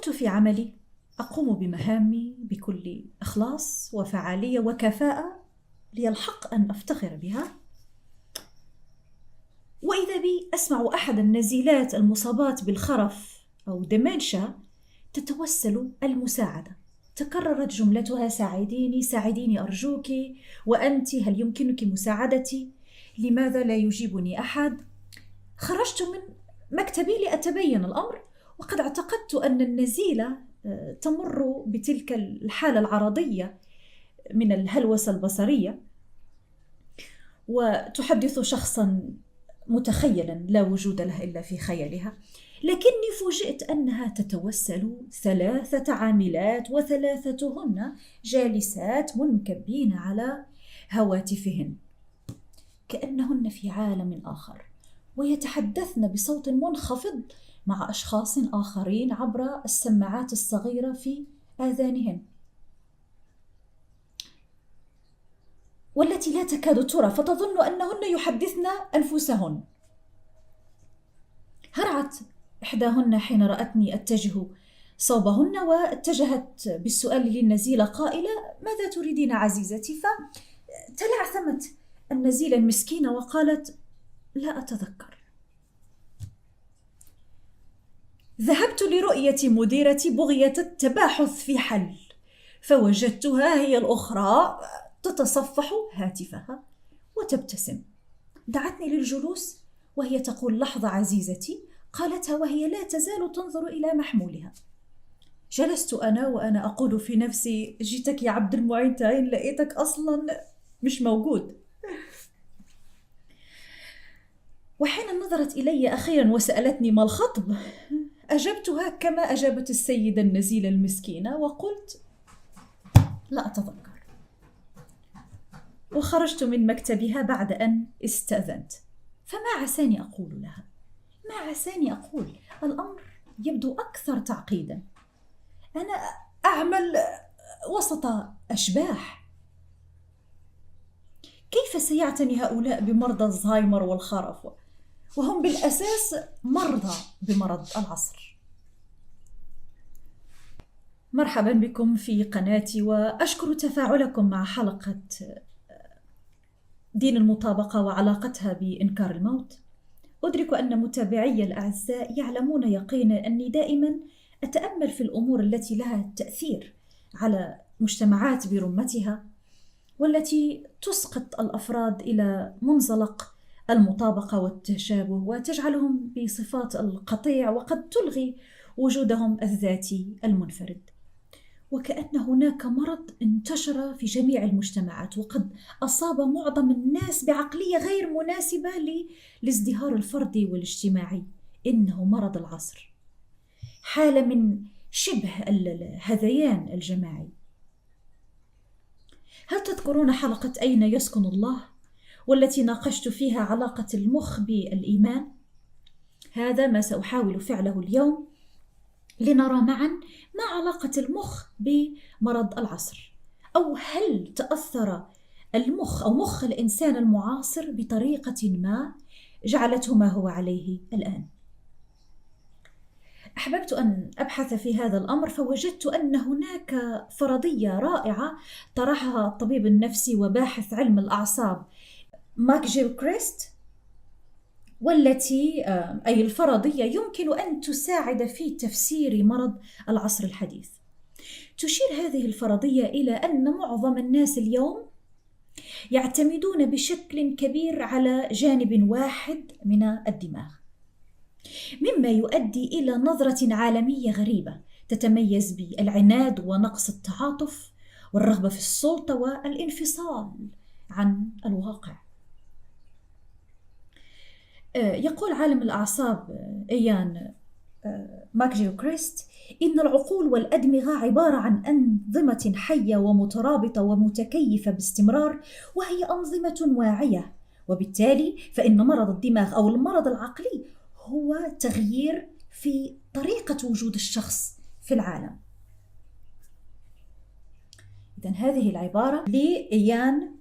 كنت في عملي أقوم بمهامي بكل إخلاص وفعالية وكفاءة لي الحق أن أفتخر بها، وإذا بي أسمع أحد النزيلات المصابات بالخرف أو دمنشا تتوسل المساعدة. تكررت جملتها: ساعديني ساعديني أرجوك، وأنت هل يمكنك مساعدتي؟ لماذا لا يجيبني أحد؟ خرجت من مكتبي لأتبين الأمر، وقد اعتقدت أن النزيلة تمر بتلك الحالة العرضية من الهلوسة البصرية وتحدث شخصا متخيلا لا وجود له إلا في خيالها، لكني فوجئت أنها تتوسل 3 عاملات وثلاثتهن جالسات منكبين على هواتفهن كأنهن في عالم آخر، ويتحدثن بصوت منخفض مع أشخاص آخرين عبر السماعات الصغيرة في آذانهن، والتي لا تكاد ترى، فتظن أنهن يحدثن أنفسهن. هرعت إحداهن حين رأتني أتجه صوبهن، واتجهت بالسؤال للنزيلة قائلة: ماذا تريدين عزيزتي؟ فتلعثمت النزيلة المسكينة وقالت: لا أتذكر. ذهبت لرؤية مديرتي بغية التباحث في حل، فوجدتها هي الأخرى تتصفح هاتفها وتبتسم. دعتني للجلوس وهي تقول: لحظة عزيزتي، قالتها وهي لا تزال تنظر إلى محمولها. جلست أنا وأنا أقول في نفسي: جيتك يا عبد المعين تعين، لقيتك أصلا مش موجود. وحين نظرت إلي أخيرا وسألتني ما الخطب، أجبتها كما أجابت السيدة النزيلة المسكينة وقلت: لا أتذكر. وخرجت من مكتبها بعد أن استأذنت. فما عساني أقول لها؟ ما عساني أقول؟ الأمر يبدو أكثر تعقيدا. أنا أعمل وسط أشباح. كيف سيعتني هؤلاء بمرضى الزهايمر والخرف وهم بالأساس مرضى بمرض العصر؟ مرحبا بكم في قناتي، وأشكر تفاعلكم مع حلقة دين المطابقة وعلاقتها بإنكار الموت. أدرك أن متابعي الأعزاء يعلمون يقينا أني دائما أتأمل في الأمور التي لها تأثير على مجتمعات برمتها، والتي تسقط الأفراد إلى منزلق المطابقة والتشابه وتجعلهم بصفات القطيع، وقد تلغي وجودهم الذاتي المنفرد. وكأن هناك مرض انتشر في جميع المجتمعات وقد أصاب معظم الناس بعقلية غير مناسبة للازدهار الفردي والاجتماعي. إنه مرض العصر، حالة من شبه الهذيان الجماعي. هل تذكرون حلقة أين يسكن الله، والتي ناقشت فيها علاقة المخ بالإيمان؟ هذا ما سأحاول فعله اليوم لنرى معا ما علاقة المخ بمرض العصر، أو هل تأثر المخ أو مخ الإنسان المعاصر بطريقة ما جعلته ما هو عليه الآن. أحببت أن أبحث في هذا الأمر، فوجدت أن هناك فرضية رائعة طرحها الطبيب النفسي وباحث علم الأعصاب ماك جيلكريست، والتي أي الفرضية يمكن أن تساعد في تفسير مرض العصر الحديث. تشير هذه الفرضية إلى أن معظم الناس اليوم يعتمدون بشكل كبير على جانب واحد من الدماغ، مما يؤدي إلى نظرة عالمية غريبة تتميز بالعناد ونقص التعاطف والرغبة في السلطة والانفصال عن الواقع. يقول عالم الأعصاب إيان ماك جيلكريست إن العقول والأدمغة عبارة عن أنظمة حية ومترابطة ومتكيفة باستمرار، وهي أنظمة واعية، وبالتالي فإن مرض الدماغ أو المرض العقلي هو تغيير في طريقة وجود الشخص في العالم. إذن هذه العبارة لإيان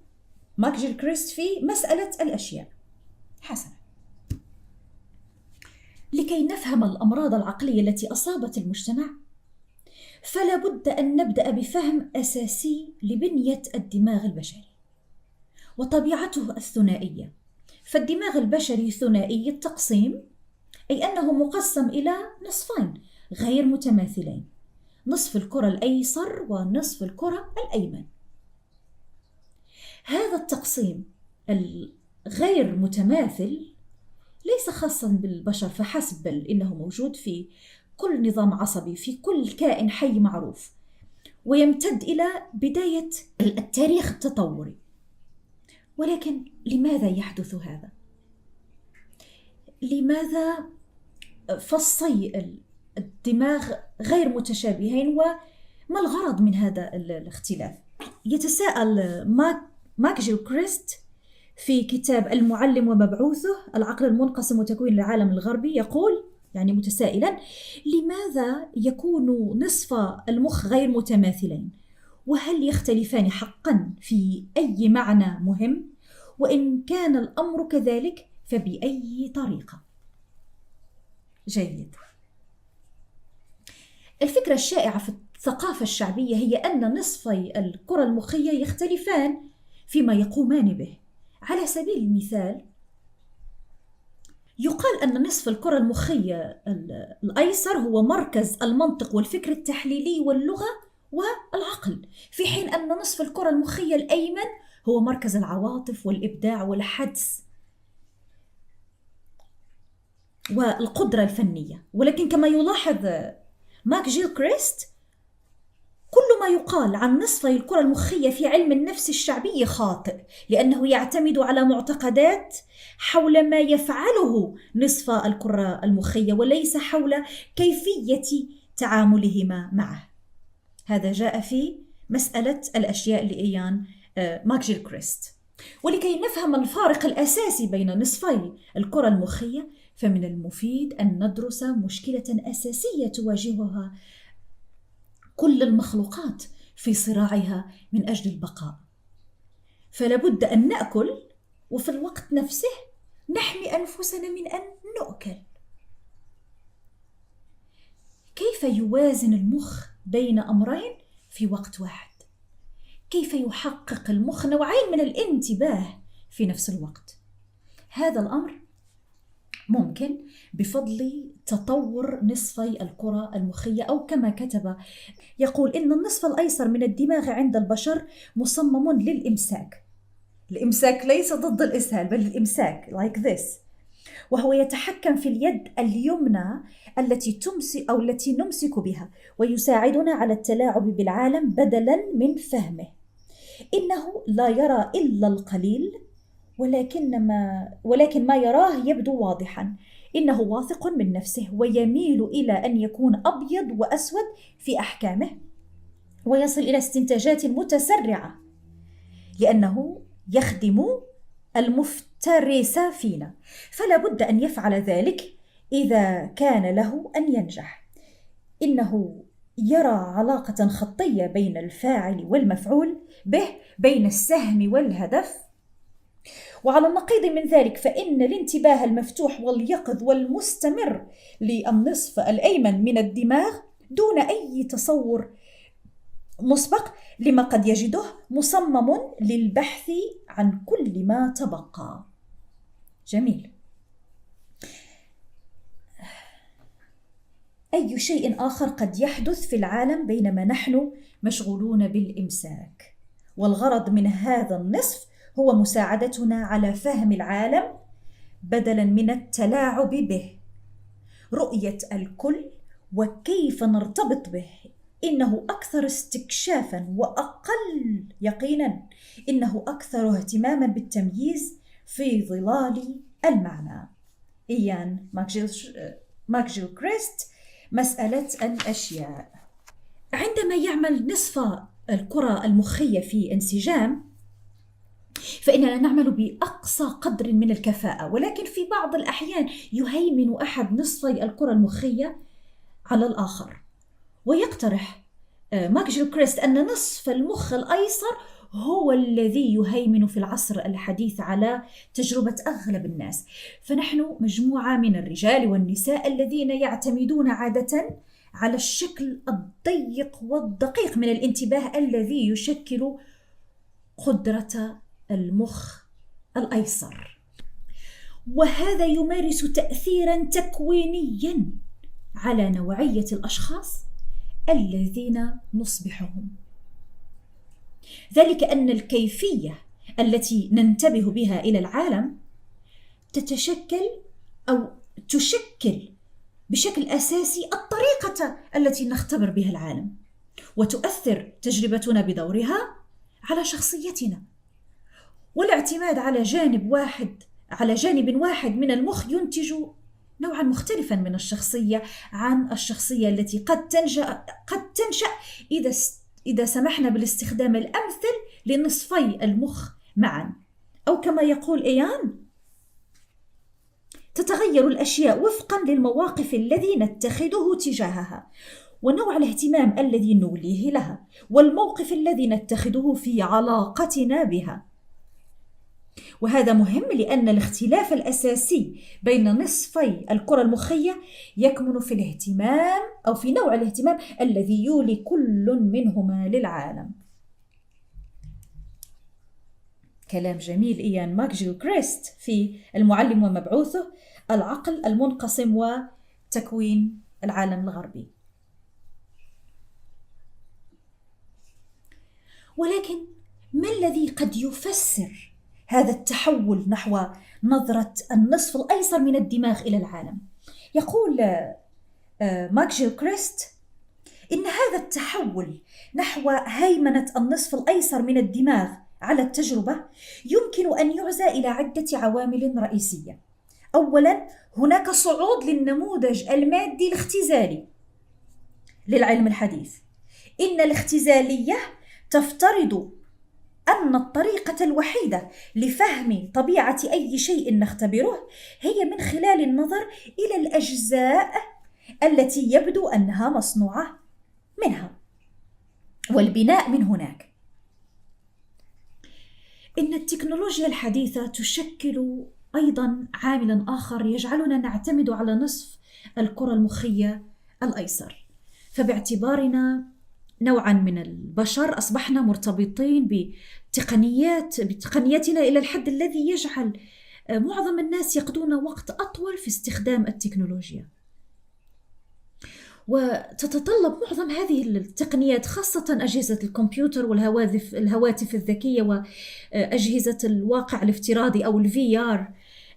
ماك جيلكريست في مسألة الأشياء. حسنا، لكي نفهم الأمراض العقلية التي أصابت المجتمع فلا بد أن نبدأ بفهم أساسي لبنية الدماغ البشري وطبيعته الثنائية. فالدماغ البشري ثنائي التقسيم، أي أنه مقسم إلى نصفين غير متماثلين، نصف الكرة الأيسر ونصف الكرة الأيمن. هذا التقسيم الغير متماثل ليس خاصا بالبشر فحسب، بل إنه موجود في كل نظام عصبي، في كل كائن حي معروف، ويمتد إلى بداية التاريخ التطوري. ولكن لماذا يحدث هذا؟ لماذا فصي الدماغ غير متشابهين، وما الغرض من هذا الاختلاف؟ يتساءل ماك جيلكريست في كتاب المعلم ومبعوثه العقل المنقسم وتكوين العالم الغربي، يقول يعني متسائلا: لماذا يكون نصف المخ غير متماثلين؟ وهل يختلفان حقا في أي معنى مهم؟ وإن كان الأمر كذلك فبأي طريقة؟ جيد. الفكرة الشائعة في الثقافة الشعبية هي أن نصفي الكرة المخية يختلفان فيما يقومان به. على سبيل المثال، يقال أن نصف الكرة المخية الأيسر هو مركز المنطق والفكر التحليلي واللغة والعقل، في حين أن نصف الكرة المخية الأيمن هو مركز العواطف والإبداع والحدس والقدرة الفنية. ولكن كما يلاحظ ماك جيلكريست، كل ما يقال عن نصفي الكرة المخية في علم النفس الشعبي خاطئ، لأنه يعتمد على معتقدات حول ما يفعله نصف الكرة المخية وليس حول كيفية تعاملهما معه. هذا جاء في مسألة الأشياء لإيان ماك جيلكريست. ولكي نفهم الفارق الأساسي بين نصفي الكرة المخية، فمن المفيد أن ندرس مشكلة أساسية تواجهها كل المخلوقات في صراعها من أجل البقاء. فلا بد أن نأكل، وفي الوقت نفسه نحمي أنفسنا من أن نؤكل. كيف يوازن المخ بين أمرين في وقت واحد؟ كيف يحقق المخ نوعين من الانتباه في نفس الوقت؟ هذا الأمر ممكن بفضل تطور نصفي الكرة المخية، أو كما كتب يقول إن النصف الأيسر من الدماغ عند البشر مصمم للإمساك. الإمساك ليس ضد الإسهال، بل الإمساك like this، وهو يتحكم في اليد اليمنى التي نمسك بها، ويساعدنا على التلاعب بالعالم بدلا من فهمه. إنه لا يرى إلا القليل، ولكن ما يراه يبدو واضحا. إنه واثق من نفسه ويميل إلى أن يكون أبيض وأسود في أحكامه، ويصل إلى استنتاجات متسرعة لأنه يخدم المفترس فينا، فلا بد أن يفعل ذلك إذا كان له أن ينجح. إنه يرى علاقة خطية بين الفاعل والمفعول به، بين السهم والهدف. وعلى النقيض من ذلك، فإن الانتباه المفتوح واليقظ والمستمر للنصف الأيمن من الدماغ دون أي تصور مسبق لما قد يجده مصمم للبحث عن كل ما تبقى. جميل. أي شيء آخر قد يحدث في العالم بينما نحن مشغولون بالإمساك، والغرض من هذا النصف هو مساعدتنا على فهم العالم بدلا من التلاعب به، رؤية الكل وكيف نرتبط به. إنه أكثر استكشافا وأقل يقينا، إنه أكثر اهتماما بالتمييز في ظلال المعنى. إيان ماك جيلكريست، مسألة الأشياء. عندما يعمل نصف الكرة المخية في انسجام، فإننا نعمل بأقصى قدر من الكفاءة، ولكن في بعض الأحيان يهيمن أحد نصفي الكرة المخية على الآخر. ويقترح ماك جيلكريست أن نصف المخ الأيسر هو الذي يهيمن في العصر الحديث على تجربة أغلب الناس. فنحن مجموعة من الرجال والنساء الذين يعتمدون عادة على الشكل الضيق والدقيق من الانتباه الذي يشكل قدرة المخ الأيسر، وهذا يمارس تأثيرا تكوينيا على نوعية الأشخاص الذين نصبحهم. ذلك أن الكيفية التي ننتبه بها إلى العالم تتشكل أو تشكل بشكل أساسي الطريقة التي نختبر بها العالم، وتؤثر تجربتنا بدورها على شخصيتنا. والاعتماد على جانب واحد من المخ ينتج نوعا مختلفا من الشخصية عن الشخصية التي قد تنشأ إذا سمحنا بالاستخدام الأمثل لنصفي المخ معا، أو كما يقول إيان: تتغير الأشياء وفقا للمواقف الذي نتخذه تجاهها، ونوع الاهتمام الذي نوليه لها، والموقف الذي نتخذه في علاقتنا بها. وهذا مهم لأن الاختلاف الأساسي بين نصفي الكرة المخية يكمن في الاهتمام أو في نوع الاهتمام الذي يولي كل منهما للعالم. كلام جميل إيان ماكجيلكريست في المعلم ومبعوثه: العقل المنقسم وتكوين العالم الغربي. ولكن ما الذي قد يفسر هذا التحول نحو نظرة النصف الأيسر من الدماغ إلى العالم؟ يقول ماكجيلكريست إن هذا التحول نحو هيمنة النصف الأيسر من الدماغ على التجربة يمكن أن يعزى إلى عدة عوامل رئيسية. أولا، هناك صعود للنموذج المادي الاختزالي للعلم الحديث. إن الاختزالية تفترض أن الطريقة الوحيدة لفهم طبيعة أي شيء نختبره هي من خلال النظر إلى الأجزاء التي يبدو أنها مصنوعة منها، والبناء من هناك. إن التكنولوجيا الحديثة تشكل أيضا عاملا آخر يجعلنا نعتمد على نصف الكرة المخية الأيسر، فباعتبارنا نوعا من البشر أصبحنا مرتبطين بتقنياتنا إلى الحد الذي يجعل معظم الناس يقضون وقت أطول في استخدام التكنولوجيا. وتتطلب معظم هذه التقنيات، خاصة أجهزة الكمبيوتر والهواتف الذكية وأجهزة الواقع الافتراضي أو الVR،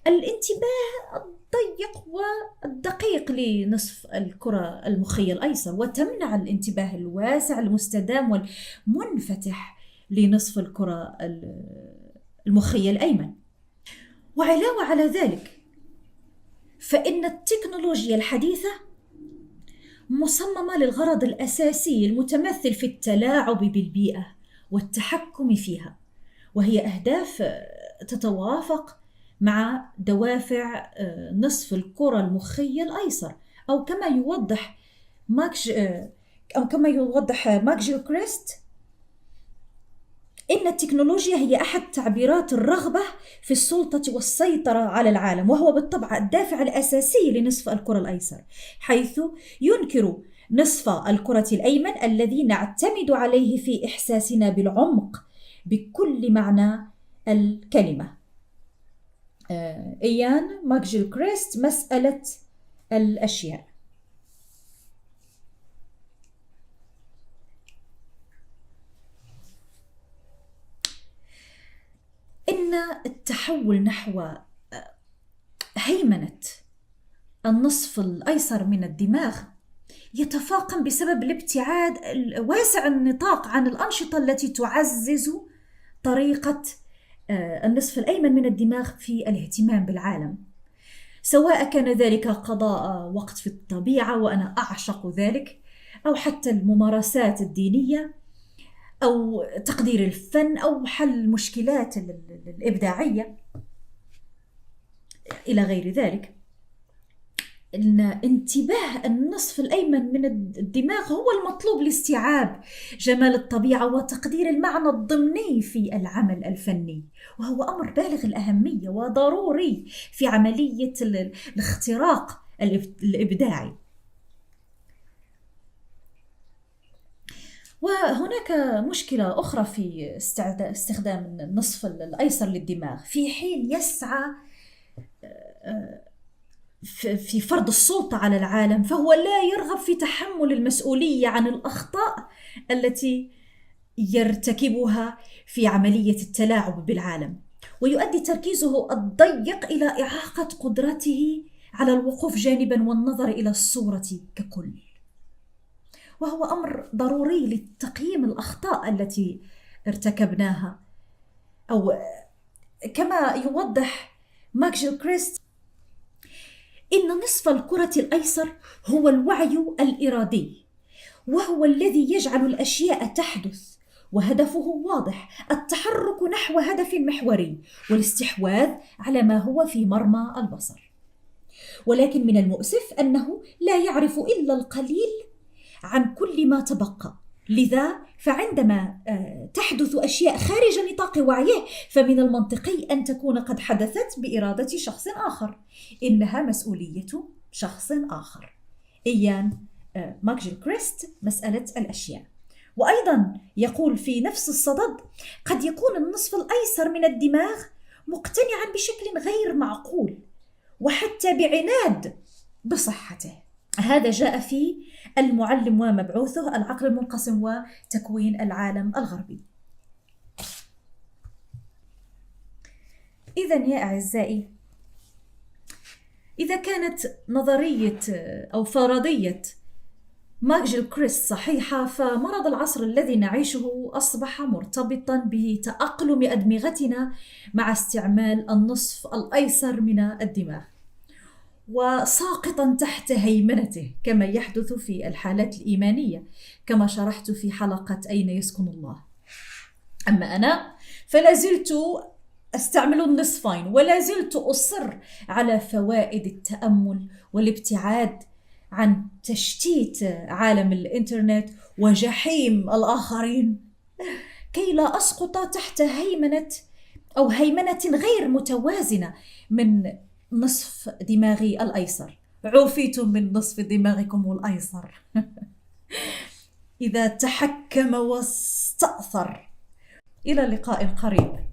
الانتباه الضيق والدقيق لنصف الكرة المخية الأيسر، وتمنع الانتباه الواسع المستدام والمنفتح لنصف الكرة المخية الأيمن. وعلاوة على ذلك، فإن التكنولوجيا الحديثة مصممة للغرض الأساسي المتمثل في التلاعب بالبيئة والتحكم فيها، وهي أهداف تتوافق مع دوافع نصف الكرة المخية الأيسر، أو كما يوضح ماكجيلكريست: إن التكنولوجيا هي أحد تعبيرات الرغبة في السلطة والسيطرة على العالم، وهو بالطبع الدافع الأساسي لنصف الكرة الأيسر، حيث ينكر نصف الكرة الأيمن الذي نعتمد عليه في إحساسنا بالعمق بكل معنى الكلمة. إيان ماكجيلكريست: مسألة الأشياء. إن التحول نحو هيمنة النصف الأيسر من الدماغ يتفاقم بسبب الابتعاد واسع النطاق عن الأنشطة التي تعزز طريقة النصف الأيمن من الدماغ في الاهتمام بالعالم، سواء كان ذلك قضاء وقت في الطبيعة، وأنا أعشق ذلك، أو حتى الممارسات الدينية، أو تقدير الفن، أو حل المشكلات الإبداعية إلى غير ذلك. إن انتباه النصف الأيمن من الدماغ هو المطلوب لاستيعاب جمال الطبيعة وتقدير المعنى الضمني في العمل الفني، وهو أمر بالغ الأهمية وضروري في عملية الاختراق الإبداعي. وهناك مشكلة أخرى في استخدام النصف الأيسر للدماغ في حين يسعى في فرض السلطة على العالم، فهو لا يرغب في تحمل المسؤولية عن الأخطاء التي يرتكبها في عملية التلاعب بالعالم، ويؤدي تركيزه الضيق إلى إعاقة قدرته على الوقوف جانبا والنظر إلى الصورة ككل. وهو أمر ضروري لتقييم الأخطاء التي ارتكبناها، أو كما يوضح ماك جيلكريست إن نصف الكرة الأيسر هو الوعي الإرادي، وهو الذي يجعل الأشياء تحدث، وهدفه واضح: التحرك نحو هدف محوري والاستحواذ على ما هو في مرمى البصر. ولكن من المؤسف أنه لا يعرف إلا القليل عن كل ما تبقى، لذا فعندما تحدث أشياء خارج نطاق وعيه فمن المنطقي أن تكون قد حدثت بإرادة شخص آخر، إنها مسؤولية شخص آخر. إيان ماك جيلكريست مسألة الأشياء. وأيضا يقول في نفس الصدد: قد يكون النصف الأيسر من الدماغ مقتنعا بشكل غير معقول وحتى بعناد بصحته. هذا جاء في المعلم ومبعوثه: العقل المنقسم وتكوين العالم الغربي. إذن يا أعزائي، إذا كانت نظرية أو فرضية ماك جيلكريست صحيحة، فمرض العصر الذي نعيشه أصبح مرتبطا بتأقلم أدمغتنا مع استعمال النصف الأيسر من الدماغ، وساقطا تحت هيمنته كما يحدث في الحالات الإيمانية كما شرحت في حلقة أين يسكن الله. أما أنا فلا زلت أستعمل النصفين، ولا زلت أصر على فوائد التأمل والابتعاد عن تشتيت عالم الإنترنت وجحيم الآخرين، كي لا أسقط تحت هيمنة غير متوازنة من نصف دماغي الأيسر. عوفيتم من نصف دماغكم الأيسر إذا تحكم واستأثر. إلى اللقاء القريب.